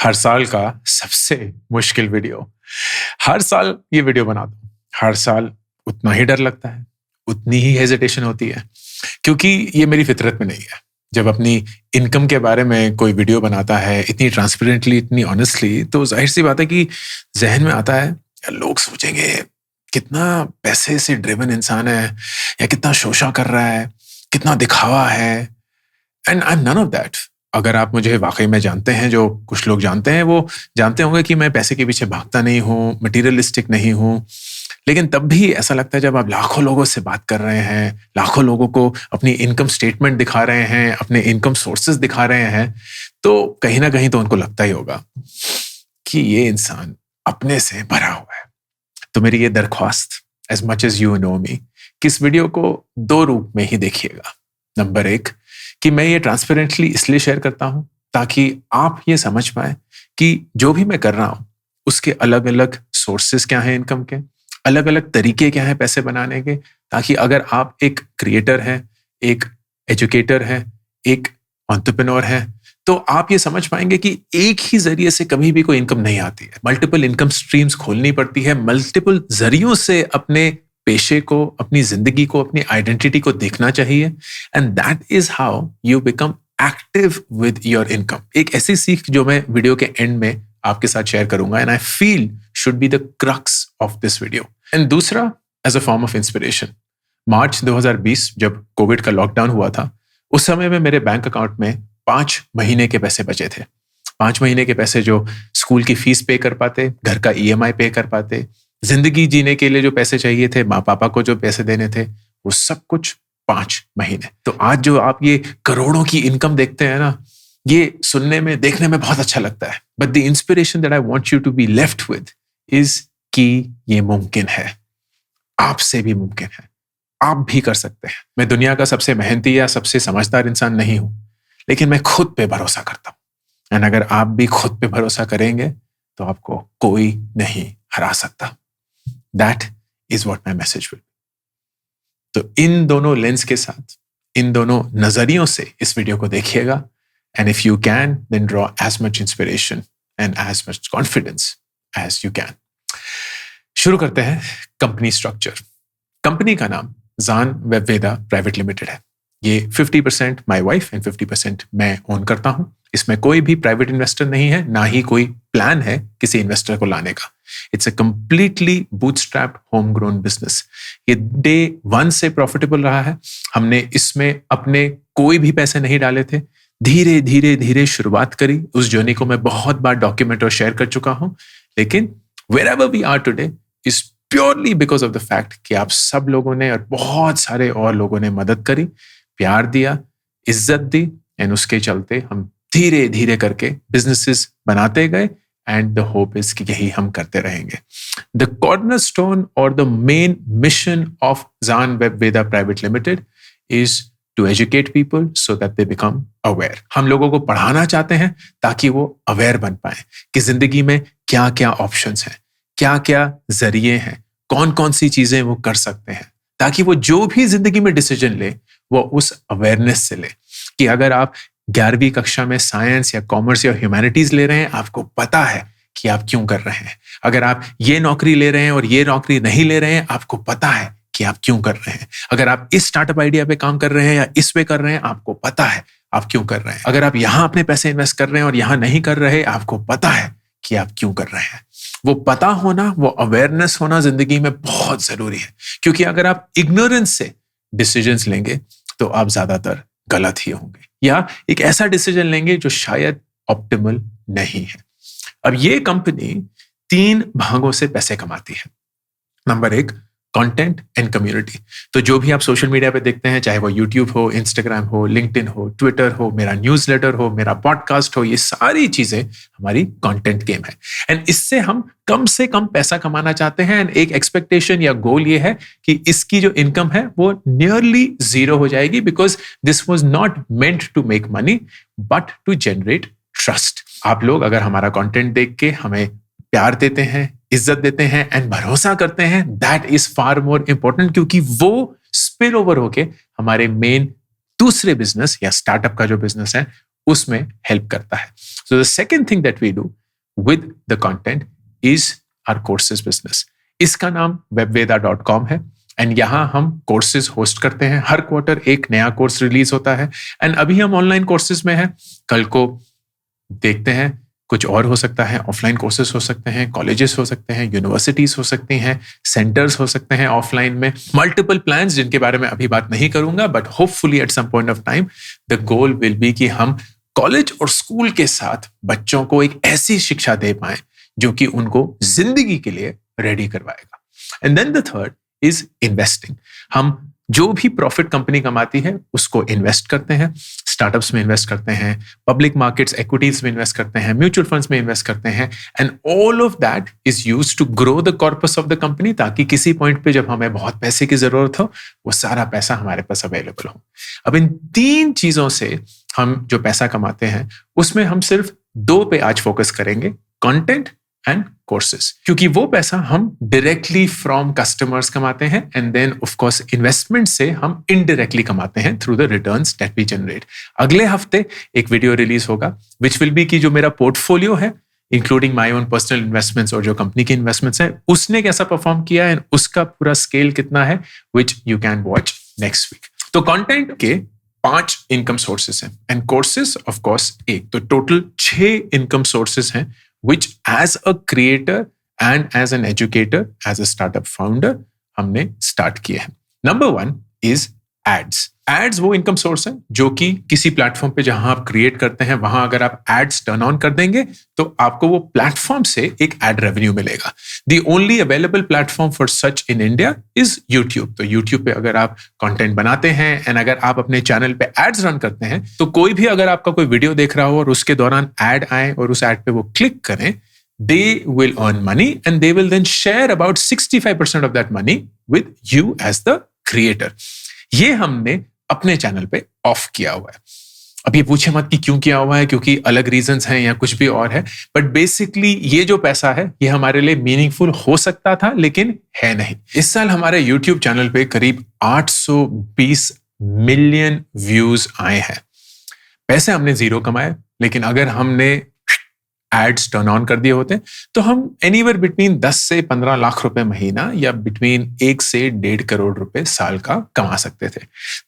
हर साल का सबसे मुश्किल वीडियो। हर साल ये वीडियो बनाता हूँ। हर साल उतना ही डर लगता है, उतनी ही हेजिटेशन होती है, क्योंकि ये मेरी फितरत में नहीं है। जब अपनी इनकम के बारे में कोई वीडियो बनाता है इतनी ट्रांसपेरेंटली, इतनी ऑनेस्टली, तो जाहिर सी बात है कि जहन में आता है यार लोग सोचेंगे कितना पैसे से ड्रिवन इंसान है, या कितना शोशा कर रहा है, कितना दिखावा है। And I am none of that. अगर आप मुझे वाकई में जानते हैं, जो कुछ लोग जानते हैं, वो जानते होंगे कि मैं पैसे के पीछे भागता नहीं हूँ, मटीरियलिस्टिक नहीं हूँ। लेकिन तब भी ऐसा लगता है जब आप लाखों लोगों से बात कर रहे हैं, लाखों लोगों को अपनी इनकम स्टेटमेंट दिखा रहे हैं, अपने इनकम सोर्सेज दिखा रहे हैं, तो कहीं ना कहीं तो उनको लगता ही होगा कि ये इंसान अपने से भरा हुआ है। तो मेरी ये दरख्वास्त, as much as you know me, कि इस वीडियो को दो रूप में ही देखिएगा। नंबर एक, कि मैं ये ट्रांसपेरेंटली इसलिए शेयर करता हूं ताकि आप ये समझ पाए कि जो भी मैं कर रहा हूं उसके अलग अलग सोर्सेस क्या हैं इनकम के, अलग अलग तरीके क्या हैं पैसे बनाने के, ताकि अगर आप एक क्रिएटर हैं, एक एजुकेटर हैं, एक एंटरप्रेन्योर हैं, तो आप ये समझ पाएंगे कि एक ही जरिए से कभी भी कोई इनकम नहीं आती है। मल्टीपल इनकम स्ट्रीम्स खोलनी पड़ती है, मल्टीपल जरियों से अपने पेशे को, अपनी जिंदगी को, अपनी आइडेंटिटी को देखना चाहिए। And that is how you become active with your income. एक ऐसी सीख जो मैं वीडियो के एंड में आपके साथ शेयर करूंगा, and I feel should be the crux of this video. And दूसरा, as a form of inspiration, March 2020 जब कोविड का लॉकडाउन हुआ था, उस समय में मेरे बैंक अकाउंट में 5 महीने के पैसे बचे थे। 5 महीने के पैसे जो स्कूल की फीस पे कर पाते, घर का EMI पे कर पाते, जिंदगी जीने के लिए जो पैसे चाहिए थे, माँ पापा को जो पैसे देने थे, वो सब कुछ 5 महीने। तो आज जो आप ये करोड़ों की इनकम देखते हैं ना, ये सुनने में, देखने में बहुत अच्छा लगता है, but the inspiration that I want you to be left with is कि ये मुमकिन है, आपसे भी मुमकिन है, आप भी कर सकते हैं। मैं दुनिया का सबसे मेहनती या सबसे समझदार इंसान नहीं हूं, लेकिन मैं खुद पे भरोसा करता हूं। एंड अगर आप भी खुद पे भरोसा करेंगे तो आपको कोई नहीं हरा सकता। That is what my message will be. तो इन दोनों लेंस के साथ, इन दोनों नजरियों से इस वीडियो को देखिएगा, and if you can, then draw as much inspiration and as much confidence as you can. शुरू करते हैं कंपनी स्ट्रक्चर। कंपनी का नाम जान वेब वेदा प्राइवेट लिमिटेड है। ये 50% माई वाइफ एंड 50% मैं ओन करता हूं। इसमें कोई भी प्राइवेट इन्वेस्टर नहीं है, ना ही कोई प्लान है किसी इन्वेस्टर को लाने का। It's a completely bootstrapped home grown business. ये डे 1 से प्रॉफिटेबल रहा है। हमने इसमें अपने कोई भी पैसे नहीं डाले थे, धीरे धीरे धीरे शुरुआत करी। उस जर्नी को मैं बहुत बार डॉक्यूमेंट और शेयर कर चुका हूं, लेकिन wherever we are today is purely because of the fact कि आप सब लोगों ने और बहुत सारे और लोगों ने मदद करी, प्यार दिया, इज्जत दी, एंड उसके चलते हम धीरे धीरे करके बिजनेसेस बनाते गए। एंड द होप इज कि यही हम करते रहेंगे। द कॉर्नरस्टोन और द मेन मिशन ऑफ जान WebVeda private limited is to educate people so that they become aware. हम लोगों को पढ़ाना चाहते हैं ताकि वो अवेयर बन पाए कि जिंदगी में क्या क्या ऑप्शंस हैं, क्या क्या जरिए हैं, कौन कौन सी चीजें वो कर सकते हैं, ताकि वो जो भी जिंदगी में डिसीजन ले वो उस अवेयरनेस से ले कि अगर आप 11वीं कक्षा में साइंस या कॉमर्स या ह्यूमैनिटीज ले रहे हैं, आपको पता है कि आप क्यों कर रहे हैं। अगर आप ये नौकरी ले रहे हैं और ये नौकरी नहीं ले रहे हैं, आपको पता है कि आप क्यों कर रहे हैं। अगर आप इस स्टार्टअप आइडिया पे काम कर रहे हैं या इस पे कर रहे हैं, आपको पता है आप क्यों कर रहे हैं। अगर आप यहां अपने पैसे इन्वेस्ट कर रहे हैं और यहां नहीं कर रहे, आपको पता है कि आप क्यों कर रहे हैं। वो पता होना, वो अवेयरनेस होना जिंदगी में बहुत जरूरी है, क्योंकि अगर आप इग्नोरेंस से डिसीजंस लेंगे तो आप ज्यादातर गलत ही होंगे, या एक ऐसा डिसीजन लेंगे जो शायद ऑप्टिमल नहीं है। अब ये कंपनी 3 भागों से पैसे कमाती है। Number 1, content and community. तो जो भी आप सोशल मीडिया पे देखते हैं, चाहे वो यूट्यूब हो, इंस्टाग्राम हो, लिंक्डइन हो, ट्विटर हो, मेरा न्यूज़लेटर हो, मेरा पॉडकास्ट हो, ये सारी चीजें हमारी कंटेंट गेम है। एंड इससे हम कम से कम पैसा कमाना चाहते हैं। एंड एक एक्सपेक्टेशन या गोल ये है कि इसकी जो इनकम है वो नियरली 0 हो जाएगी, because this was not meant to make money but to generate trust. आप लोग अगर हमारा कंटेंट देख के हमें प्यार देते हैं, इज्जत देते हैं एंड भरोसा करते हैं, that is far more important, क्योंकि वो स्पिल ओवर होके हमारे मेन दूसरे बिजनेस या स्टार्टअप का जो बिजनेस है उसमें हेल्प करता है. So the second thing that we do with the content is our courses business. इसका नाम webveda.com है एंड यहाँ हम कोर्सेज होस्ट करते हैं. हर क्वार्टर एक नया कोर्स रिलीज होता है एंड अभी हम ऑनलाइन कोर्सेज में हैं. कल को देखते हैं कुछ और हो सकता है. ऑफलाइन कोर्सेज हो सकते हैं, कॉलेजेस हो सकते हैं, यूनिवर्सिटीज हो सकती हैं, सेंटर्स हो सकते हैं ऑफलाइन में. मल्टीपल प्लान्स जिनके बारे में अभी बात नहीं करूंगा, but hopefully at some point of time the goal will be कि हम कॉलेज और स्कूल के साथ बच्चों को एक ऐसी शिक्षा दे पाए जो कि उनको जिंदगी के लिए रेडी करवाएगा. And then the third is investing. हम जो भी प्रॉफिट कंपनी कमाती है उसको इन्वेस्ट करते हैं. स्टार्टअप्स में इन्वेस्ट करते हैं, पब्लिक मार्केट्स एक्विटीज में इन्वेस्ट करते हैं, म्यूचुअल फंड्स में इन्वेस्ट करते हैं and all of that is used to grow the corpus of the company, ताकि किसी पॉइंट पे जब हमें बहुत पैसे की जरूरत हो वो सारा पैसा हमारे पास अवेलेबल हो. अब इन तीन चीजों से हम जो पैसा कमाते हैं उसमें हम सिर्फ दो पे आज फोकस करेंगे, कंटेंट एंड कोर्सेज, क्योंकि वो पैसा हम डायरेक्टली फ्रॉम कस्टमर्स कमाते हैं and then of course investment से हम इनडायरेक्टली कमाते हैं through the returns that we generate. अगले हफ्ते एक वीडियो रिलीज होगा विच विल बी कि जो मेरा पोर्टफोलियो है including my own personal investments और जो कंपनी के इन्वेस्टमेंट्स है उसने कैसा परफॉर्म किया है, उसका पूरा स्केल कितना है, which you can watch next week. तो कंटेंट के 5 इनकम सोर्सेस हैं एंड कोर्सेज ऑफ कोर्स एक. तो टोटल 6 इनकम सोर्सेस हैं which as a creator and as an educator, as a startup founder, हमने start किए हैं. Number 1 is ads. Ads वो इनकम सोर्स है जो कि किसी प्लेटफॉर्म पे जहां आप क्रिएट करते हैं वहां अगर आप एड्स टर्न ऑन कर देंगे तो आपको वो प्लेटफॉर्म से एक एड रेवेन्यू मिलेगा. The only available platform for such in India is YouTube. तो YouTube पे अगर आप कंटेंट बनाते हैं एंड अगर आप अपने चैनल पे एड्स रन करते हैं तो कोई भी अगर आपका कोई वीडियो देख रहा हो और उसके दौरान एड आए और उस एड पे वो क्लिक करें, they will earn money and they will then share about 65% of that money with you as the creator. ये हमने अपने चैनल पे ऑफ किया हुआ है. अब ये पूछे मत कि क्यों किया हुआ है, क्योंकि अलग रीजंस हैं या कुछ भी और है, बट बेसिकली ये जो पैसा है ये हमारे लिए मीनिंगफुल हो सकता था लेकिन है नहीं. इस साल हमारे YouTube चैनल पे करीब 820 मिलियन व्यूज आए हैं. पैसे हमने जीरो कमाए, लेकिन अगर हमने एड्स टर्न ऑन कर दिए होते तो हम एनीवेयर बिटवीन 10 से 15 लाख रुपए महीना या बिटवीन 1 से 1.5 करोड़ रुपए साल का कमा सकते थे.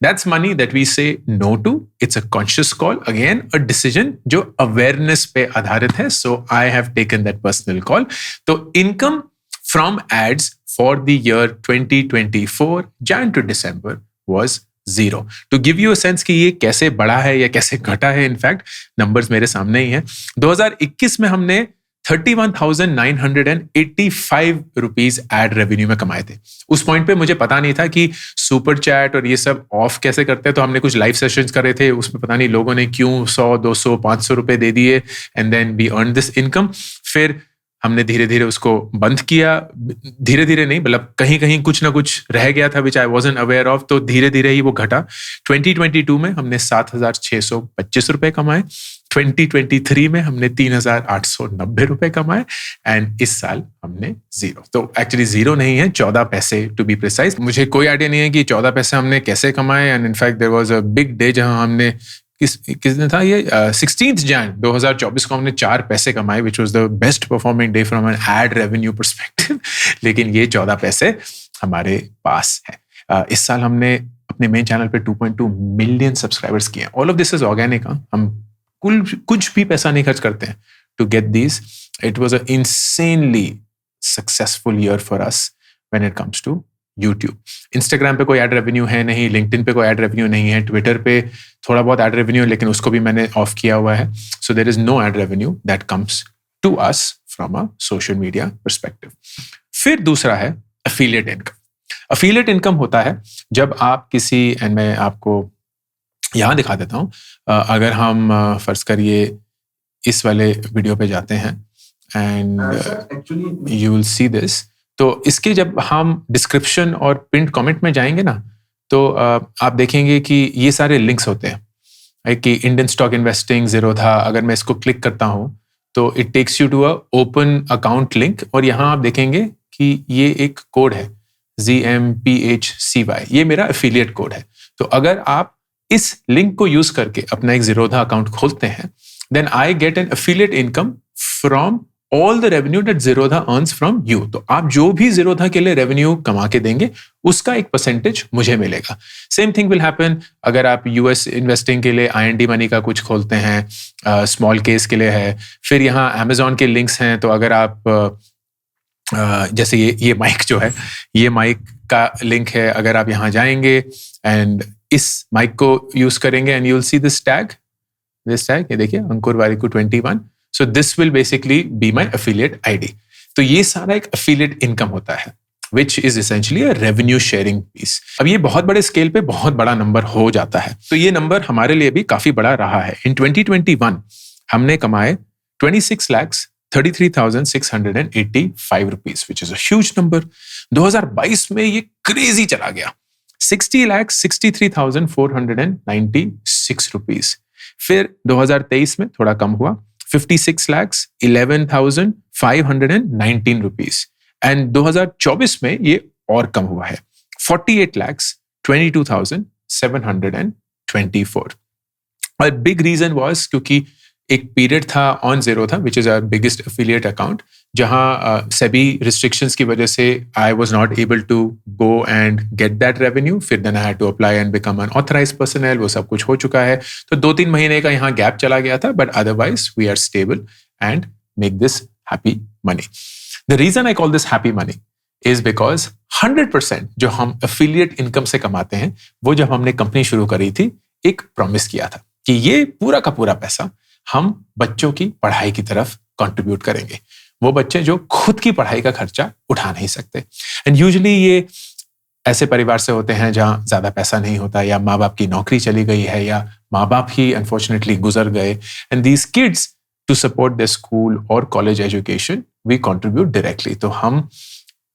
That's money that we say no to. It's a conscious call, again a decision जो अवेयरनेस पे आधारित है. So I have taken that personal call. तो income from ads for the year 2024 Jan to December was 0. To give you a sense कि ये कैसे बढ़ा है या कैसे घटा है, इनफैक्ट नंबर्स मेरे सामने ही हैं. 2021 में हमने 31,985 रुपीज एड रेवेन्यू में कमाए थे. उस पॉइंट पे मुझे पता नहीं था कि सुपर चैट और ये सब ऑफ कैसे करते हैं. तो हमने कुछ लाइव सेशंस कर रहे थे, उसमें पता नहीं लोगों ने क्यों 100, 200, 500 रुपए दे दिए and then we earn this income. फिर हमने धीरे धीरे उसको बंद किया. धीरे धीरे नहीं, मतलब कहीं कहीं कुछ ना कुछ रह गया था विच आई वॉजंट अवेयर ऑफ, तो धीरे धीरे ही वो घटा. 2022 में हमने 7,625 रुपए कमाए. 2023 में हमने 3,890 रुपए कमाए एंड इस साल हमने 0. तो एक्चुअली 0 नहीं है, 14 पैसे टू बी प्रिसाइज. मुझे कोई आइडिया नहीं है कि 14 पैसे हमने कैसे कमाए and in fact there was a big day जहां हमने किस दिन था ये 16th Jan 2024 को हमने 4 पैसे कमाए, which was the best performing day from an ad revenue perspective. लेकिन ये 14 पैसे हमारे पास है. इस साल हमने अपने मेन चैनल पे 2.2 मिलियन सब्सक्राइबर्स किए. All of this is organic. हम कुछ भी पैसा नहीं खर्च करते हैं to get this. It was a insanely successful year for us when it comes to YouTube. Instagram पे कोई एड रेवेन्यू है नहीं, लिंक्डइन पे कोई एड रेवेन्यू नहीं है, ट्विटर पे थोड़ा बहुत एड रेवेन्यू है लेकिन उसको भी मैंने ऑफ किया हुआ है. So there is no ad revenue that comes to us from a social media perspective. फिर दूसरा है एफिलिएट इनकम. एफिलिएट इनकम होता है जब आप किसी, एंड मैं आपको यहाँ दिखा देता हूँ. अगर हम फर्ज करिए इस वाले वीडियो पे जाते हैं and you will see this. तो इसके जब हम डिस्क्रिप्शन और पिन कमेंट में जाएंगे ना तो आप देखेंगे कि ये सारे लिंक्स होते हैं कि इंडियन स्टॉक इन्वेस्टिंग Zerodha. अगर मैं इसको क्लिक करता हूँ तो it takes you to a open account link और यहाँ आप देखेंगे कि ये एक कोड है ZMPHCY. ये मेरा एफिलिएट कोड है. तो अगर आप इस लिंक को यूज करके अपना एक Zerodha अकाउंट खोलते हैं, then I get an affiliate income from all the revenue that Zerodha earns from you. तो आप जो भी Zerodha के लिए रेवेन्यू कमा के देंगे उसका एक परसेंटेज मुझे मिलेगा. सेम थिंग विल हैपन अगर आप यूएस इन्वेस्टिंग के लिए IND मनी का कुछ खोलते हैं, स्मॉल केस के लिए है. फिर यहाँ Amazon के लिंक्स हैं, तो अगर आप जैसे ये माइक जो है, ये माइक का लिंक है, अगर आप यहाँ जाएंगे एंड इस माइक को यूज करेंगे and you will see this tag, ये देखिए Ankur Warikoo 21. So this will basically be my affiliate ID. तो ये सारा एक एफिलिएट इनकम होता है which is essentially a revenue sharing piece. अब ये बहुत बड़े स्केल पे बहुत बड़ा नंबर हो जाता है, तो ये नंबर हमारे लिए भी काफी बड़ा रहा है. इन 2021 हमने कमाए 26,33,685 rupees, which is a huge number. 2022 में ये क्रेजी चला गया, 60,63,496 रुपीज. फिर 2023 में थोड़ा कम हुआ, 56,11,519 रुपीज. एंड 2024 में ये और कम हुआ है, 48,22,724. और बिग रीजन वाज क्योंकि एक पीरियड था on Zerodha, which is our biggest affiliate account, जहां सभी रिस्ट्रिक्शंस की वजह से I was not able to go and get that revenue. फिर then I had to apply and become an authorised personal. वो सब कुछ हो चुका है, तो 2-3 महीने का यहाँ गैप चला गया था, but otherwise we are stable and make this happy money. The reason I call this happy money is because 100% जो हम एफिलिएट इनकम से कमाते हैं, वो जब हमने कंपनी शुरू करी थी एक प्रॉमिस किया था कि ये पूरा का पूरा पैसा हम बच्चों की पढ़ाई की तरफ कंट्रीब्यूट करेंगे. वो बच्चे जो खुद की पढ़ाई का खर्चा उठा नहीं सकते, एंड यूजुअली ये ऐसे परिवार से होते हैं जहां ज्यादा पैसा नहीं होता, या माँ बाप की नौकरी चली गई है, या माँ बाप ही अनफॉर्चुनेटली गुजर गए. And these kids to support the school और college education we contribute directly. तो हम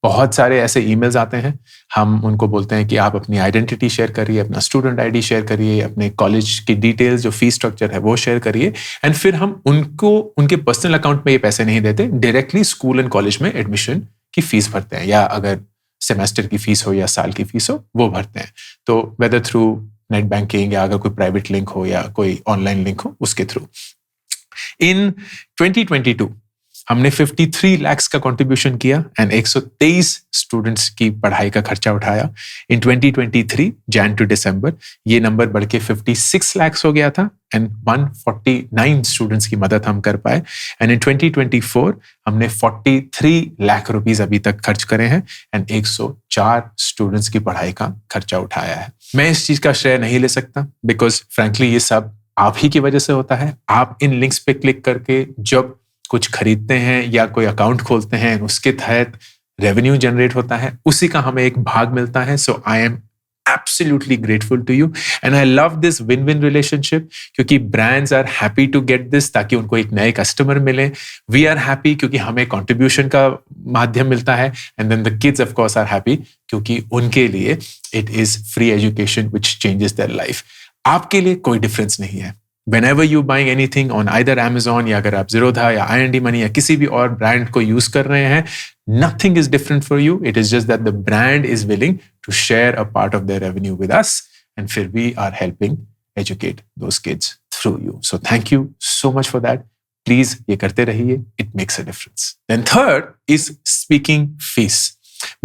बहुत सारे ऐसे ईमेल्स आते हैं, हम उनको बोलते हैं कि आप अपनी आइडेंटिटी शेयर करिए, अपना स्टूडेंट ID शेयर करिए, अपने कॉलेज की डिटेल्स जो फीस स्ट्रक्चर है वो शेयर करिए. एंड फिर हम उनको उनके पर्सनल अकाउंट में ये पैसे नहीं देते, डायरेक्टली स्कूल एंड कॉलेज में एडमिशन की फीस भरते हैं, या अगर सेमेस्टर की फीस हो या साल की फीस हो वो भरते हैं. तो वेदर थ्रू नेट बैंकिंग, या अगर कोई प्राइवेट लिंक हो या कोई ऑनलाइन लिंक हो, उसके थ्रू. इन 2022 हमने 53 lakhs का कंट्रीब्यूशन किया एंड 123 स्टूडेंट्स की पढ़ाई का खर्चा उठाया. इन 2023 जैन टू दिसंबर ये नंबर बढ़ के 56 lakhs हो गया था, एंड 149 स्टूडेंट्स की मदद हम कर पाए. एंड इन 2024 हमने 43 लाख रुपीस अभी तक खर्च करे हैं, एंड 104 स्टूडेंट्स की पढ़ाई का खर्चा उठाया है. मैं इस चीज का श्रेय नहीं ले सकता, बिकॉज फ्रैंकली ये सब आप ही की वजह से होता है. आप इन लिंक्स पे क्लिक करके जब कुछ खरीदते हैं या कोई अकाउंट खोलते हैं, उसके तहत रेवेन्यू जनरेट होता है, उसी का हमें एक भाग मिलता है. So I am absolutely grateful to you and I love this win-win relationship, क्योंकि brands are happy to get this ताकि उनको एक नए कस्टमर मिले. We are happy क्योंकि हमें contribution का माध्यम मिलता है, and then the kids of course are happy क्योंकि उनके लिए it is free education which changes their life. आपके लिए कोई डिफरेंस नहीं है. Whenever you buying anything on either Amazon, या अगर आप Zerodha या IND Money या किसी भी और ब्रांड को यूज कर रहे हैं, nothing is different for you. It is just that the brand is willing to share a part of their revenue with us, and फिर we are helping educate those kids through you. So thank you so much for that. Please ये करते रहिए. It makes a difference. Then third is speaking fees.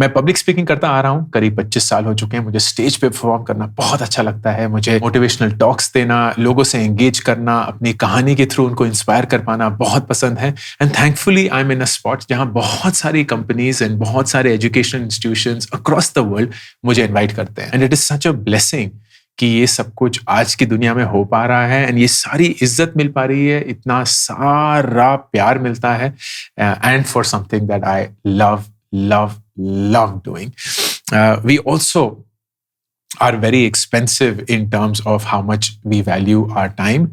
मैं public speaking करता आ रहा हूँ, करीब 25 साल हो चुके हैं. मुझे स्टेज पे परफॉर्म करना बहुत अच्छा लगता है. मुझे मोटिवेशनल टॉक्स देना, लोगों से एंगेज करना, अपनी कहानी के थ्रू उनको इंस्पायर कर पाना बहुत पसंद है. And thankfully I am in a spot जहाँ बहुत सारी कंपनीज एंड बहुत सारे education institutions across the world मुझे इन्वाइट करते हैं. And it is such a blessing कि ये सब कुछ आज की दुनिया में हो पा रहा है, एंड ये सारी इज्जत मिल पा रही है, इतना सारा प्यार मिलता है, and for something that I love doing. We also are very expensive in terms of how much we value our time.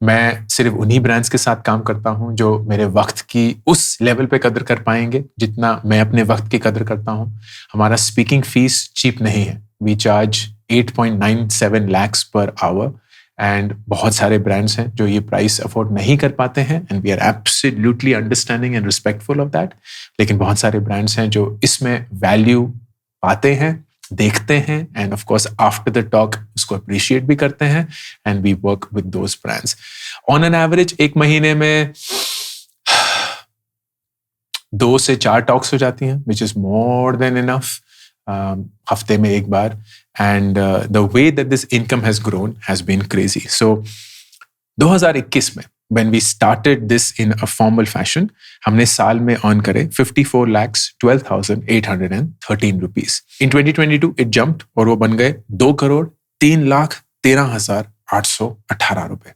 मैं सिर्फ उन्हीं ब्रांड्स के साथ काम करता हूं जो मेरे वक्त की उस लेवल पे कदर कर पाएंगे जितना मैं अपने वक्त की कदर करता हूं. हमारा स्पीकिंग फीस चीप नहीं है. We charge 8.97 lakhs per hour. And बहुत सारे ब्रांड्स हैं जो ये प्राइस अफोर्ड नहीं कर पाते हैं, and we are absolutely understanding and respectful of that. लेकिन बहुत सारे ब्रांड्स हैं जो इसमें वैल्यू पाते हैं, देखते हैं and of course after the talk उसको अप्रिशिएट भी करते हैं and we work with those brands. On an average एक महीने में 2 से 4 टॉक्स हो जाती हैं, which is more than enough. हफ्ते में एक बार. And the way that this income has grown has been crazy. So 2021 में when we started this in a formal fashion, हमने साल में earn करे 54,12,813 rupees. In 2022 it jumped और वो बन गए 2,03,13,818 रुपए.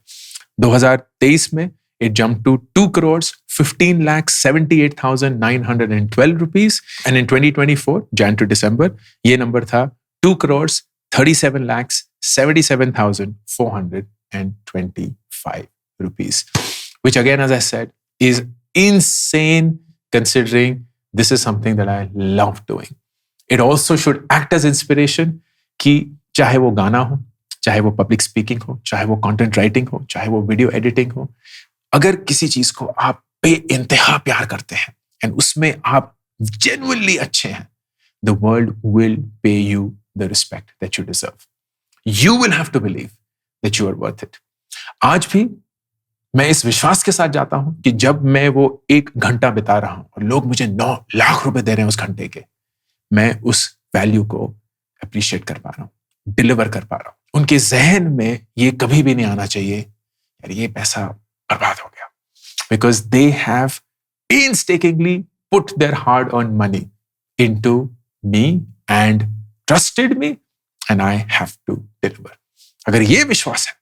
2023 में it jumped to 2,15,78,912 rupees. And in 2024, Jan to December, ये नंबर था 2,37,77,425 rupees, which again, as I said, is insane considering this is something that I love doing. It also should act as inspiration कि चाहे वो गाना हो, चाहे वो public speaking हो, चाहे वो content writing हो, चाहे वो video editing हो, अगर किसी चीज को आप बेइंतहा प्यार करते हैं and उसमें आप genuinely अच्छे हैं, the world will pay you the respect that you deserve. You will have to believe that you are worth it. आज भी मैं इस विश्वास के साथ जाता हूं कि जब मैं वो 1 घंटा बिता रहा हूं और लोग मुझे 9 लाख रुपए दे रहे हैं उस घंटे के, मैं उस वैल्यू को अप्रिशिएट कर पा रहा हूं, डिलीवर कर पा रहा हूं. उनके जहन में ये कभी भी नहीं आना चाहिए यार ये पैसा बर्बाद हो गया, because they have painstakingly put their hard-earned money into me and trusted me, and I have to deliver. अगर ये विश्वास है,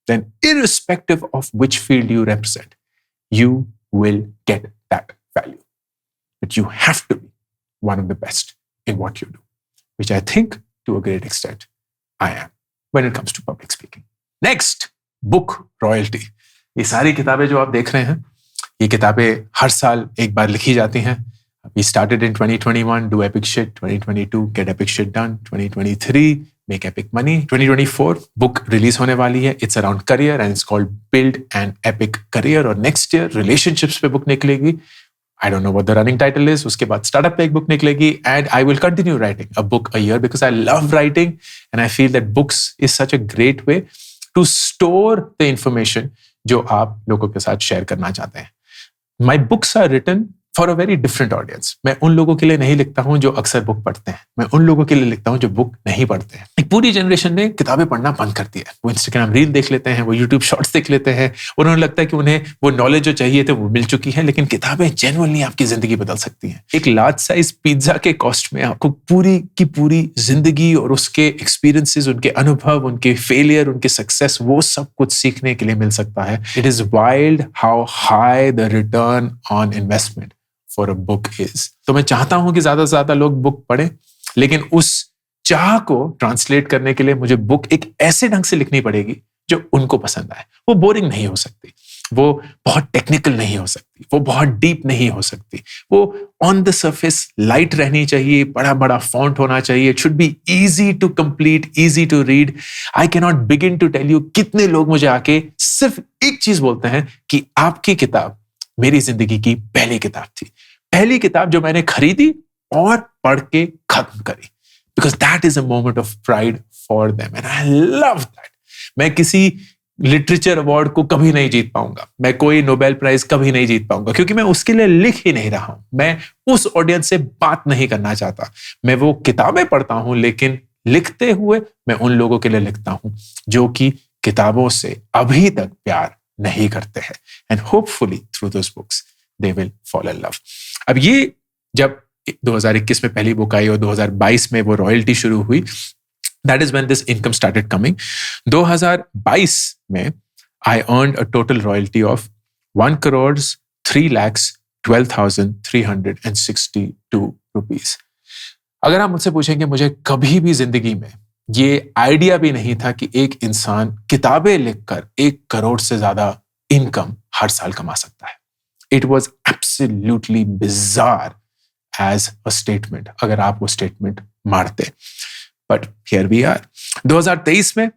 then irrespective of which field you represent, you will get that value. But you have to be one of the best in what you do, which I think to a great extent I am when it comes to public speaking. Next, book royalty. ये सारी किताबें जो आप देख रहे हैं, ये किताबें हर साल एक बार लिखी जाती हैं. We started in 2021, do epic shit. 2022, get epic shit done. 2023, make epic money. 2024, book release होने वाली है. It's around career and it's called Build an Epic Career. और next year, relationships पे book निकलेगी. I don't know what the running title is. उसके बाद startup पे एक book निकलेगी. And I will continue writing a book a year because I love writing and I feel that books is such a great way to store the information जो आप लोगों के साथ share करना चाहते हैं. My books are written for a very different audience. मैं उन लोगों के लिए नहीं लिखता हूं जो अक्सर बुक पढ़ते हैं. मैं उन लोगों के लिए लिखता हूं जो बुक नहीं पढ़ते हैं. एक पूरी जनरेशन ने किताबें पढ़ना बंद कर दिया है. वो इंस्टाग्राम रील देख लेते हैं, वो यूट्यूब शॉर्ट्स देख लेते हैं. उन्हें लगता है कि उन्हें वो नॉलेज जो चाहिए थे वो मिल चुकी है, लेकिन किताबें जेन्युइनली आपकी जिंदगी बदल सकती हैं. एक लार्ज साइज पिज्जा के कॉस्ट में आपको पूरी की पूरी जिंदगी और उसके एक्सपीरियंसेस, उनके अनुभव, उनके फेलियर, उनके सक्सेस, वो सब कुछ सीखने के लिए मिल सकता है. It is wild how high the return on investment for a book is. तो मैं चाहता हूं कि ज्यादा से ज्यादा लोग बुक पढ़ें, लेकिन उस चाह को ट्रांसलेट करने के लिए मुझे बुक एक ऐसे ढंग से लिखनी पड़ेगी जो उनको पसंद आए. वो बोरिंग नहीं हो सकती, वो बहुत टेक्निकल नहीं हो सकती, वो बहुत डीप नहीं हो सकती, वो ऑन द सरफेस लाइट रहनी चाहिए, बड़ा बड़ा फॉन्ट होना चाहिए. It should be easy to complete, easy to read. I can not begin to tell you कितने लोग मुझे आके सिर्फ एक चीज बोलते हैं कि आपकी किताब मेरी जिंदगी की पहली किताब थी, पहली किताब जो मैंने खरीदी और पढ़ के खत्म करी. Because that is a moment of pride for them and I love that. मैं किसी लिटरेचर अवार्ड को कभी नहीं जीत पाऊंगा, मैं कोई नोबेल प्राइज कभी नहीं जीत पाऊंगा, क्योंकि मैं उसके लिए लिख ही नहीं रहा हूं. मैं उस ऑडियंस से बात नहीं करना चाहता. मैं वो किताबें पढ़ता हूं, लेकिन लिखते हुए मैं उन लोगों के लिए लिखता हूं जो कि किताबों से अभी तक प्यार नहीं करते हैं. And hopefully through those books they will fall in love. अब ये जब 2021 में पहली बुक आई और 2022 में वो रॉयल्टी शुरू हुई, that is when this income started coming. 2022 में I earned a total royalty of 1,03,12,362 rupees. अगर आप मुझसे पूछेंगे, मुझे कभी भी जिंदगी में ये आइडिया भी नहीं था कि एक इंसान किताबें लिखकर 1 करोड़ से ज्यादा इनकम हर साल कमा सकता है. It was absolutely bizarre as a statement, अगर आप वो statement मारते. But here we are. 2023 में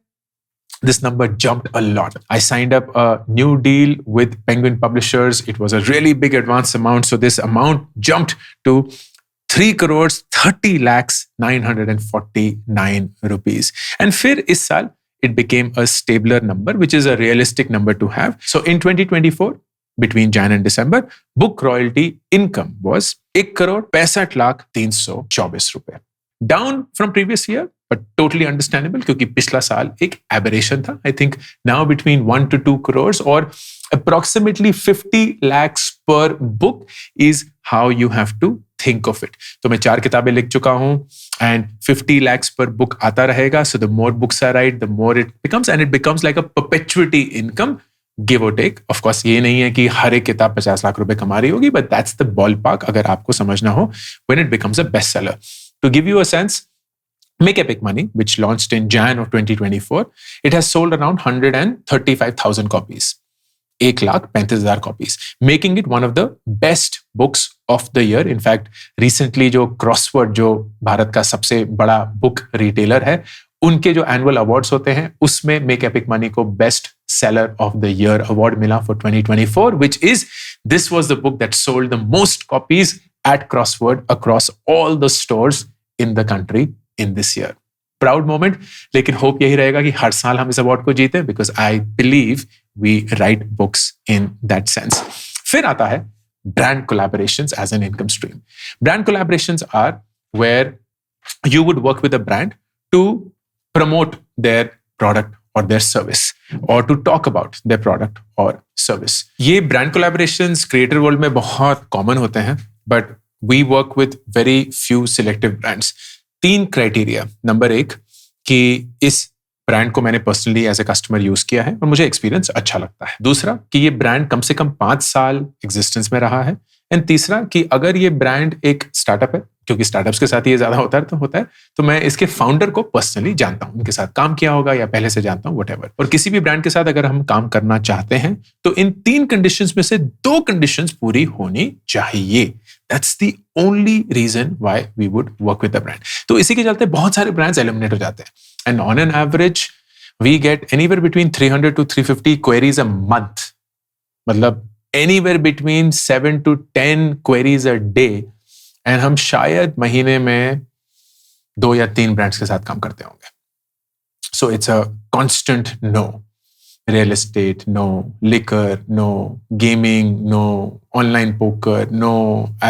this number jumped a lot. I signed up a new deal with Penguin Publishers. It was a really big advance amount, so this amount jumped to 3 crores 30 lakhs 949 rupees. And फिर इस साल it became a stabler number, which is a realistic number to have. So in 2024, between Jan and December, book royalty income was 1 crore 65 lakh 324 रुपए. Down from previous year, but totally understandable क्योंकि पिछला साल एक aberration था. I think now between 1 to 2 crores or approximately 50 lakhs per book is how you have to think of it. तो मैं 4 किताबें लिख चुका हूं and 50 lakhs per book आता रहेगा. So the more books I write, the more it becomes, and it becomes like a perpetuity income, give or take. Of course ये नहीं है कि हर एक किताब 50 लाख रुपए कमा रही होगी, but that's the ballpark अगर आपको समझना हो when it becomes a bestseller. To give you a sense, Make Epic Money, which launched in Jan of 2024, it has sold around 135,000 copies. 1,35,000 copies, making it one of the best books of the year. In fact, recently जो Crossword, जो भारत का सबसे बड़ा book retailer है, उनके जो annual awards होते हैं, उसमें Make Epic Money को Best Seller of the Year award मिला for 2024, which is, this was the book that sold the most copies at Crossword across all the stores in the country in this year. Proud moment, लेकिन hope यही रहेगा कि हर साल हम इस award को जीते, because I believe we write books in that sense. फिर आता है brand collaborations as an income stream. Brand collaborations are where you would work with a brand to promote their product or their service, or to talk about their product or service. ये brand collaborations creator world में बहुत common होते हैं, but we work with very few selective brands. 3 criteria. Number 1, कि इस brand को मैंने personally as a customer use किया है और मुझे एक्सपीरियंस अच्छा लगता है. दूसरा, कि ये ब्रांड कम से कम 5 साल एग्जिस्टेंस में रहा है. एंड तीसरा, कि अगर ये ब्रांड एक स्टार्टअप है, क्योंकि स्टार्टअप्स के साथ ये ज्यादा होता है, तो मैं इसके फाउंडर को पर्सनली जानता हूं, उनके साथ काम किया होगा या पहले से जानता हूं, व्हाटएवर. और किसी भी ब्रांड के साथ अगर हम काम करना चाहते हैं तो इन 3 कंडीशंस में से 2 कंडीशंस पूरी होनी चाहिए. That's the only reason why we would work with the brand. तो इसी के चलते बहुत सारे ब्रांड्स एलिमिनेट हो जाते हैं. And on an average, we get anywhere between 300 to 350 queries a month. मतलब anywhere between 7 to 10 queries a day. And हम शायद महीने में 2 या 3 ब्रांड्स के साथ काम करते होंगे. So it's a constant no. Real estate, no. Liquor, no. Gaming, no. Online poker, no.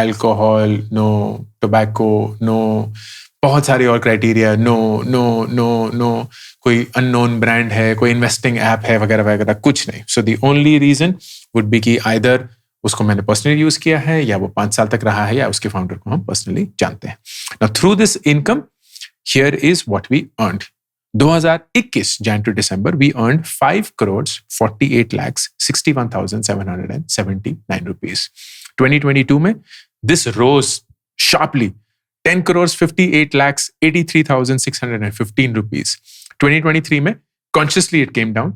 Alcohol, no. Tobacco, no. बहुत सारे और क्राइटेरिया, नो. कोई अननोन ब्रांड है, कोई इन्वेस्टिंग ऐप है, वगैरह वगैरह, कुछ नहीं. So the only reason would be कि आइदर उसको मैंने पर्सनली यूज किया है, या वो 5 साल तक रहा है, या उसके फाउंडर को हम पर्सनली जानते हैं. Now through this income, here is what we earned. 2021 Jan to December, we earned 5 crores 48 lakhs 61,779 rupees. 2022 में this rose sharply, 10 crores 58 lakhs 83,615 rupees. 2023 में consciously it came down.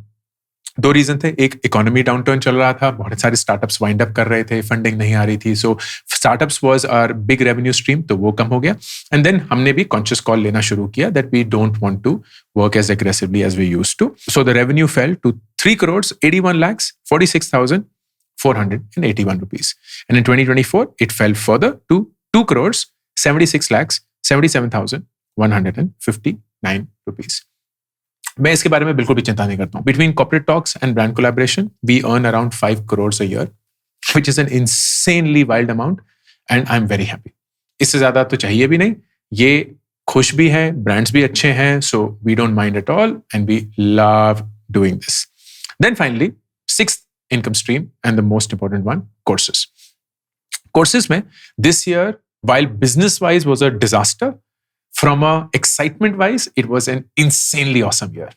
2 reason थे. एक, इकोनॉमी डाउनटर्न चल रहा था, बहुत सारे स्टार्टअप्स वाइंड अप कर रहे थे, फंडिंग नहीं आ रही थी. So startups was our big revenue stream, तो वो कम हो गया. एंड देन हमने भी कॉन्शियस कॉल लेना शुरू किया that we don't want to work as aggressively as we used to. So the revenue fell to 3 crores 81 lakhs 46,481 rupees. And in 2024 it fell further to 2 crores 76 lakhs 77,159 rupees. मैं इसके बारे में बिल्कुल भी चिंता नहीं करता हूँ. Between corporate talks and brand collaboration, we earn around 5 crores a year, which is an insanely wild amount, and I'm very happy. इससे ज्यादा तो चाहिए भी नहीं. ये खुश भी है, brands भी अच्छे हैं, so we don't mind at all, and we love doing this. Then finally, 6th income stream and the most important one, courses. Courses में this year, while business-wise was a disaster, from a excitement wise, it was an insanely awesome year.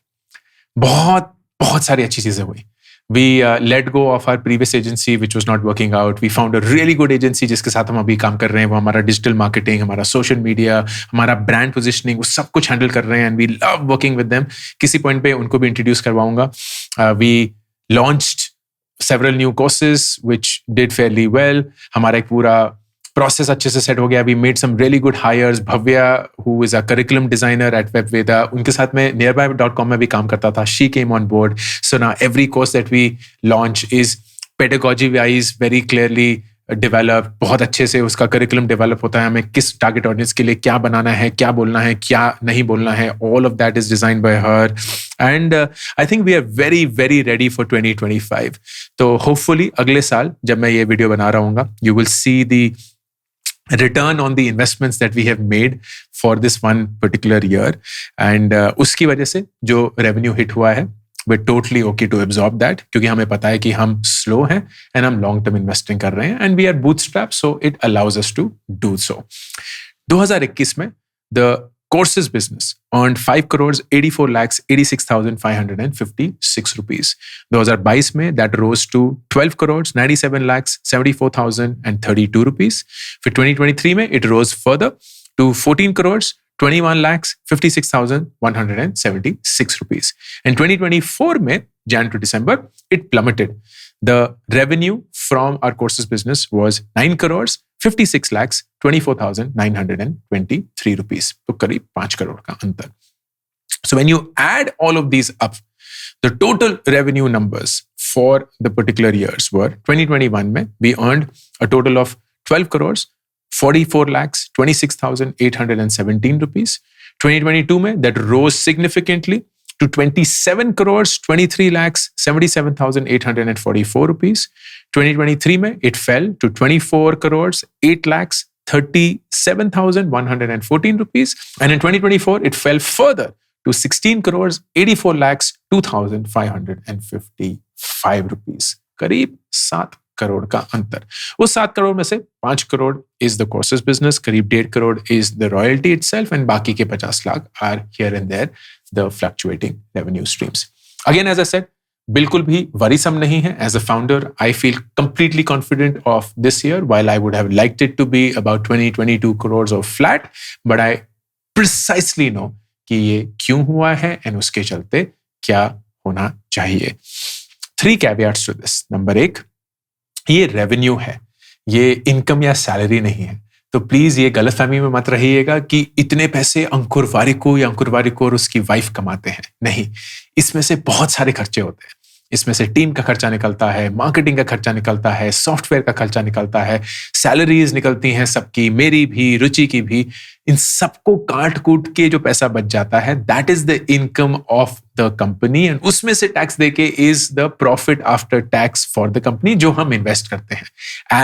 बहुत सारी अच्छी चीजें हुई. We let go of our previous agency which was not working out. We found a really good agency जिसके साथ हम अभी काम कर रहे हैं. वो हमारा डिजिटल मार्केटिंग, हमारा सोशल मीडिया, हमारा ब्रांड पोजिशनिंग, वो सब कुछ हैंडल कर रहे हैं. And we love working with them. किसी पॉइंट पे उनको भी इंट्रोड्यूस करवाऊंगा. We launched several new courses which did fairly well. हमारा एक पूरा प्रोसेस अच्छे से सेट हो गया. We made some really good hires. Bhavya, who is a curriculum designer at WebVeda, उनके साथ में nearby.com में भी काम करता था. She came on board. So now every course that we launch is pedagogy wise very clearly develop, बहुत अच्छे से उसका करिकुलम डेवलप होता है, हमें किस टारगेट ऑडियंस के लिए क्या बनाना है, क्या बोलना है, क्या नहीं बोलना है, all of that is designed by her and I think we are very very ready for 2025. तो होपफुली अगले साल जब मैं ये वीडियो बना रहा हूँ, you will C the return on the investments that we have made for this one particular year and उसकी वजह से जो revenue hit हुआ है we're totally okay to absorb that क्योंकि हमें पता है कि हम slow हैं and हम long term investing कर रहे हैं and we are bootstrapped so it allows us to do so. 2021 में the courses business earned 5 crores 84 lakhs 86,556 rupees. 2022 में that rose to 12 crores 97 lakhs 74,032 rupees. फिर 2023 में it rose further to 14 crores 21 lakhs 56,176 rupees. And 2024 में Jan to December it plummeted. The revenue from our courses business was 9 crores 56 lakhs 24,923 rupees. तो करीब 5 करोड़ का अंतर. So when you add all of these up, the total revenue numbers for the particular years were 2021 में we earned a total of 12 crores 44 lakhs 26,817 rupees. 2022 में that rose significantly to 27 crores 23 lakhs 77,844 rupees. 2023 में it fell to 24 crores 8 lakhs 37,114 rupees. And in 2024 it fell further to 16 crores 84 lakhs 2,555 rupees. करीब 7 करोड़ का अंतर. उस 7 करोड़ में से 5 crore is the courses business, करीब 1.5 crore is the royalty itself and बाकी के 50 lakh are here and there the fluctuating revenue streams. Again, as I said, बिल्कुल भी worrisome नहीं है. As a founder, I feel completely confident of this year. While I would have liked it to be about 20-22 crores of flat, but I precisely know कि ये क्यों हुआ है and उसके चलते क्या होना चाहिए. 3 caveats to this. Number 1, ये revenue है, ये income या salary नहीं है. तो प्लीज ये गलतफहमी में मत रहिएगा कि इतने पैसे अंकुर वारिको या अंकुर वारिको और उसकी वाइफ कमाते हैं. नहीं, इसमें से बहुत सारे खर्चे होते हैं. इसमें से टीम का खर्चा निकलता है, मार्केटिंग का खर्चा निकलता है, सॉफ्टवेयर का खर्चा निकलता है, सैलरीज निकलती हैं सबकी, मेरी भी, रुचि की भी. इन सबको काट कूट के जो पैसा बच जाता है that is the income of the company and उसमें से टैक्स देके is the profit after tax for the company जो हम इन्वेस्ट करते हैं.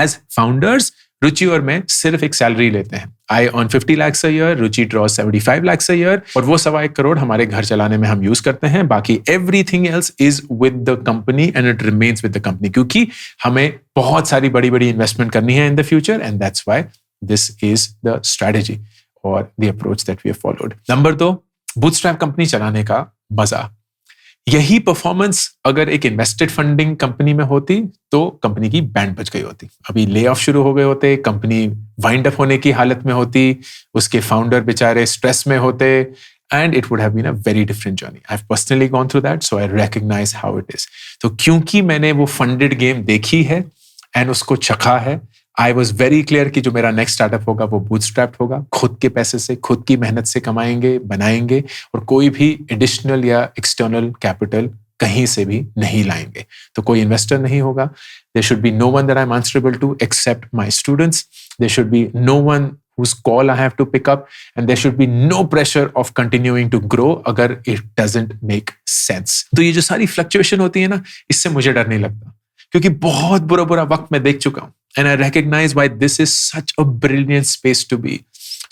एज फाउंडर्स रुचि और मैं सिर्फ एक सैलरी लेते हैं. I earn 50 lakhs a year, Ruchi draw 75 lakhs a year और वो 1.25 करोड़ हमारे घर चलाने में हम यूज करते हैं. बाकी everything else is with the company and it remains with the company क्योंकि हमें बहुत सारी बड़ी बड़ी इन्वेस्टमेंट करनी है in the future and that's why this is the strategy और the approach that we have followed. Number 2, bootstrap company चलाने का मजा. यही परफॉर्मेंस अगर एक इन्वेस्टेड फंडिंग कंपनी में होती तो कंपनी की बैंड बज गई होती. अभी ले ऑफ शुरू हो गए होते, कंपनी वाइंड अप होने की हालत में होती, उसके फाउंडर बेचारे स्ट्रेस में होते and it would have been a very different journey. I have personally gone through that so I recognise how it is. तो क्योंकि मैंने वो फंडेड गेम देखी है एंड उसको चखा है, आई वॉज वेरी क्लियर कि जो मेरा नेक्स्ट स्टार्टअप होगा वो बूटस्ट्रैप्ड होगा, खुद के पैसे से, खुद की मेहनत से कमाएंगे, बनाएंगे और कोई भी एडिशनल या एक्सटर्नल कैपिटल कहीं से भी नहीं लाएंगे. तो कोई इन्वेस्टर नहीं होगा. There should be no one that I am answerable to except my students. There should be no one whose call I have to pick up and there should be no pressure of continuing to grow अगर it doesn't make sense. तो ये जो सारी fluctuation होती है ना, इससे मुझे डर नहीं लगता क्योंकि बहुत बुरा वक्त मैं देख चुका हूं. And I recognize why this is such a brilliant space to be.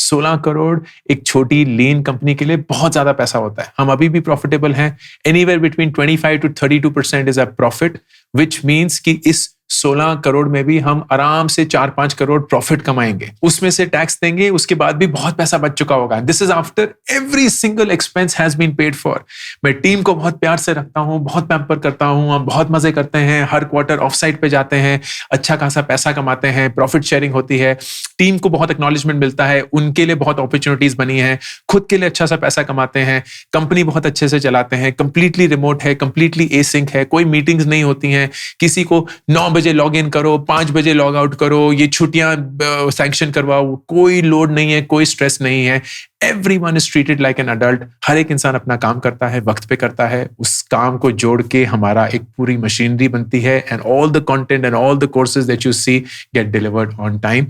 16 crore एक छोटी लीन कंपनी के लिए बहुत ज्यादा पैसा होता है. हम अभी भी प्रॉफिटेबल हैं. Anywhere between 25 to 32% is a profit, which means कि इस 16 करोड़ में भी हम आराम से 4-5 करोड़ प्रॉफिट कमाएंगे. उसमें से टैक्स देंगे, उसके बाद भी बहुत पैसा बच चुका होगा. This is after every single expense has been paid for. मैं टीम को बहुत प्यार से रखता हूं, बहुत पैम्पर करता हूं, हम बहुत मजे करते हैं, हर क्वार्टर ऑफ साइट पे जाते हैं, अच्छा खासा पैसा कमाते हैं, प्रॉफिट शेयरिंग होती है, टीम को बहुत एक्नॉलेजमेंट मिलता है, उनके लिए बहुत अपॉर्चुनिटीज बनी है, खुद के लिए अच्छा सा पैसा कमाते हैं, कंपनी बहुत अच्छे से चलाते हैं, कंप्लीटली रिमोट है, कंप्लीटली एसिंक है, कोई मीटिंग्स नहीं होती हैं, किसी को 9 बजे लॉग इन करो, 5 बजे लॉग आउट करो, ये छुट्टियां सैंक्शन करवाओ, कोई लोड नहीं है, कोई स्ट्रेस नहीं है. Everyone is treated like an adult. हर एक इंसान अपना काम करता है, वक्त पे करता है. उस काम को जोड़ के हमारा एक पूरी मशीनरी बनती है, and all the content and all the courses that you see get delivered on time.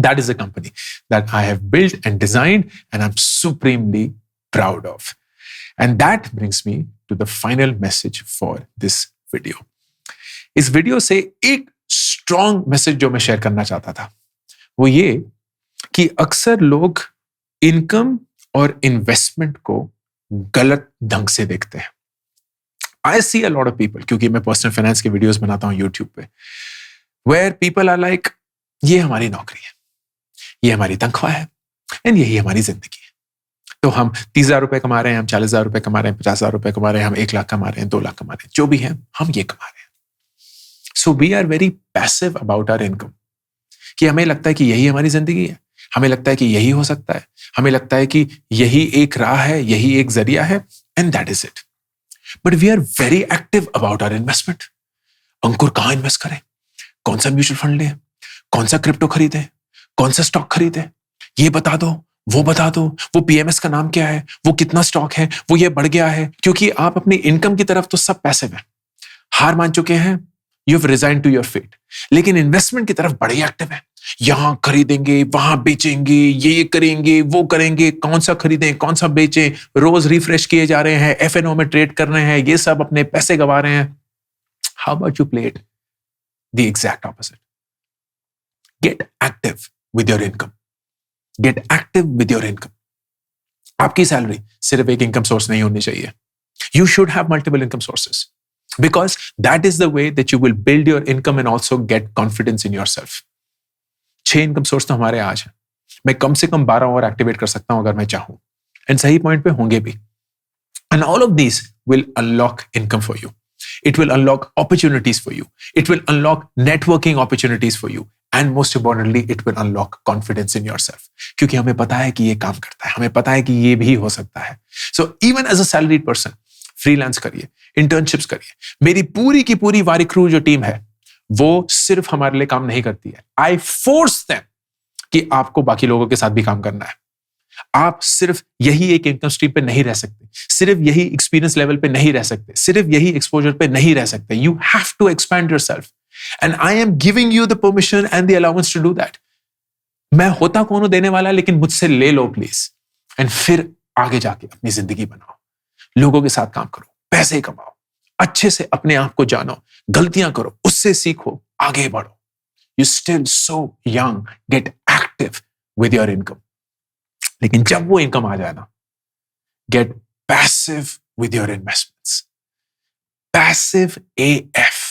That is a company that I have built and designed, and I'm supremely proud of. And that brings me to the final message for this video. इस video से एक strong message जो मैं share करना चाहता था वो ये कि अक्सर लोग इनकम और इन्वेस्टमेंट को गलत ढंग से देखते हैं. आई सी अ लॉट ऑफ पीपल, क्योंकि मैं पर्सनल फाइनेंस के वीडियोस बनाता हूं यूट्यूब पे, वेयर पीपल आर लाइक, ये हमारी नौकरी है, ये हमारी तनख्वाह है, एंड यही हमारी जिंदगी है. तो हम 30,000 रुपए कमा रहे हैं, हम 40,000 रुपए कमा रहे हैं, 50,000 रुपए कमा रहे हैं, हम 1 लाख कमा रहे हैं, 2 लाख कमा रहे हैं, जो भी है हम ये कमा रहे हैं. So we are very passive about our income, कि हमें लगता है कि यही हमारी जिंदगी है, हमें लगता है कि यही हो सकता है, हमें लगता है कि यही एक राह है, यही एक जरिया है, and that is it. But we are very active about our investment. Ankur कहां इन्वेस्ट करें, कौन सा म्यूचुअल फंड लें, कौन सा क्रिप्टो खरीदें, कौन सा स्टॉक खरीदें, ये बता दो, वो बता दो, वो पीएमएस का नाम क्या है, वो कितना स्टॉक है, वो ये बढ़ गया है. क्योंकि आप अपनी इनकम की तरफ तो सब पैसिव हैं, हार मान चुके हैं, you have resigned to your fate. लेकिन इन्वेस्टमेंट की तरफ बड़े एक्टिव है, यहां खरीदेंगे, वहां बेचेंगे, ये करेंगे, वो करेंगे, कौन सा खरीदें, कौन सा बेचें, रोज रिफ्रेश किए जा रहे हैं, एफएनओ में ट्रेड कर रहे हैं, ये सब अपने पैसे गवा रहे हैं. How about you play it the exact opposite? Gate active with your income. Get active with your income. आपकी सैलरी सिर्फ एक इनकम सोर्स नहीं होनी चाहिए. You should have multiple income sources, because that is the way that you will build your income and also get confidence in yourself. 6 income source तो हमारे आज हैं. मैं कम से कम 12 और एक्टिवेट कर सकता हूं अगर मैं चाहूं, एंड सही पॉइंट पे होंगे भी. And all of these will unlock income for you. It will unlock opportunities for you. It will unlock networking opportunities for you. And most importantly, it will unlock confidence in yourself. क्योंकि हमें पता है कि ये काम करता है, हमें पता है कि ये भी हो सकता है. So even as a salaried person, freelance करिए, internships करिए. मेरी पूरी की पूरी वारी क्रू जो टीम है, वो सिर्फ हमारे लिए काम नहीं करती है. I force them कि आपको बाकी लोगों के साथ भी काम करना है. आप सिर्फ यही एक इनकम स्ट्रीम पे नहीं रह सकते, सिर्फ यही एक्सपीरियंस लेवल पे नहीं रह सकते, सिर्फ यही एक्सपोजर पे नहीं रह सकते. You have to expand yourself. And I am giving you the permission and the allowance to do that. मैं होता कौन हूं देने वाला, लेकिन मुझसे ले लो प्लीज, एंड फिर आगे जाके अपनी जिंदगी बनाओ, लोगों के साथ काम करो, पैसे कमाओ, अच्छे से अपने आप को जानो, गलतियां करो, उससे सीखो, आगे बढ़ो. You still so young. Get active with your income. लेकिन जब वो इनकम आ जाए ना, get passive with your investments. Passive AF.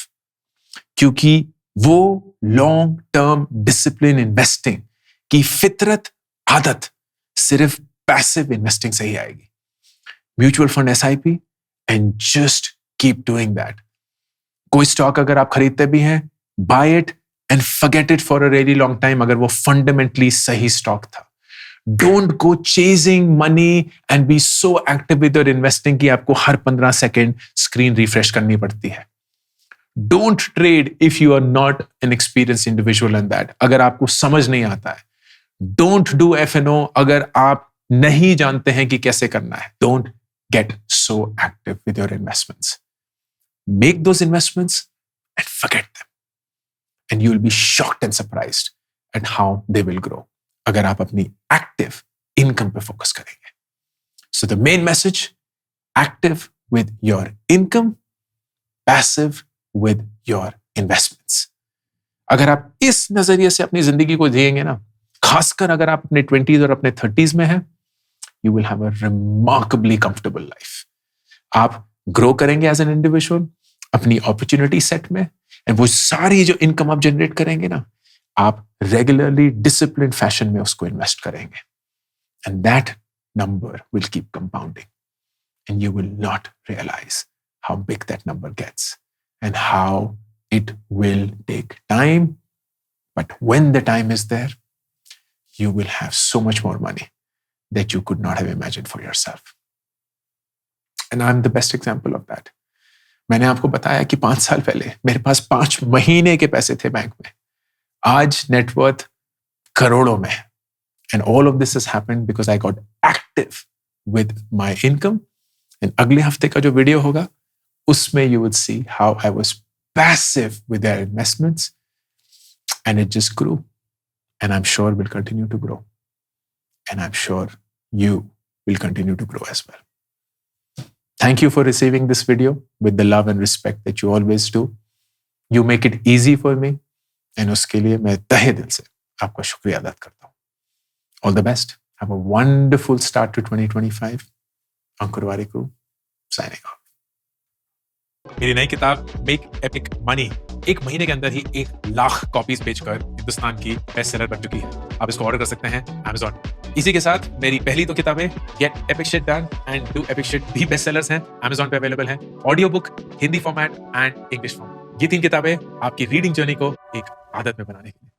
क्योंकि वो लॉन्ग टर्म डिसिप्लिन इन्वेस्टिंग की फितरत, आदत सिर्फ पैसिव इन्वेस्टिंग से ही आएगी. Mutual fund, SIP, and just keep doing that. कोई स्टॉक अगर आप खरीदते भी हैं, buy it and forget it for a really long time अगर वो फंडामेंटली सही स्टॉक था. Don't go chasing money and be so active with your investing कि आपको हर 15 सेकेंड स्क्रीन रिफ्रेश करनी पड़ती है. Don't trade if you are not an experienced individual in that. अगर आपको समझ नहीं आता है. Don't do F&O अगर आप नहीं जानते हैं कि कैसे करना है. Don't get so active with your investments. Make those investments and forget them. And you will be shocked and surprised at how they will grow. अगर आप अपनी active income पे focus करेंगे. So the main message, active with your income, passive with your investments. अगर आप इस नजरिए से अपनी जिंदगी को जिएंगे ना, खासकर अगर आप अपने 20s और अपने 30s में हैं, you will have a remarkably comfortable life. आप ग्रो करेंगे एज एन इंडिविजुअल अपनी अपॉर्चुनिटी सेट में, एंड वो सारी जो इनकम आप जनरेट करेंगे ना, आप रेगुलरली डिसिप्लिन फैशन में उसको इन्वेस्ट करेंगे, and that number will keep compounding, and you will not realize how big that number gets and how it will take time. But when the time is there, you will have so much more money that you could not have imagined for yourself. And I'm the best example of that. मैंने आपको बताया कि 5 साल पहले मेरे पास 5 महीने के पैसे थे बैंक में। आज नेटवर्थ करोड़ों में। And all of this has happened because I got active with my income. And अगले हफ्ते का जो वीडियो होगा उसमें you would see how I was passive with their investments and it just grew and I am sure will continue to grow and I am sure you will continue to grow as well. Thank you for receiving this video with the love and respect that you always do. You make it easy for me and उसके लिए मैं तहे दिल से आपका शुक्रिया अदा करता हूँ. All the best. Have a wonderful start to 2025. Ankur Warikoo signing off. मेरी नई किताब मेक एपिक मनी 1 महीने के अंदर ही 1 लाख कॉपीज बेचकर हिंदुस्तान की बेस्ट सेलर बन चुकी है. आप इसको ऑर्डर कर सकते हैं Amazon. इसी के साथ मेरी पहली 2 किताबें gate epic shit done and do epic shit भी बेस्ट सेलर्स हैं, Amazon पे अवेलेबल हैं. Audio book, Hindi format and English format. ये 3 किताबें आपकी रीडिंग जर्नी को एक आदत में बनाने के लिए.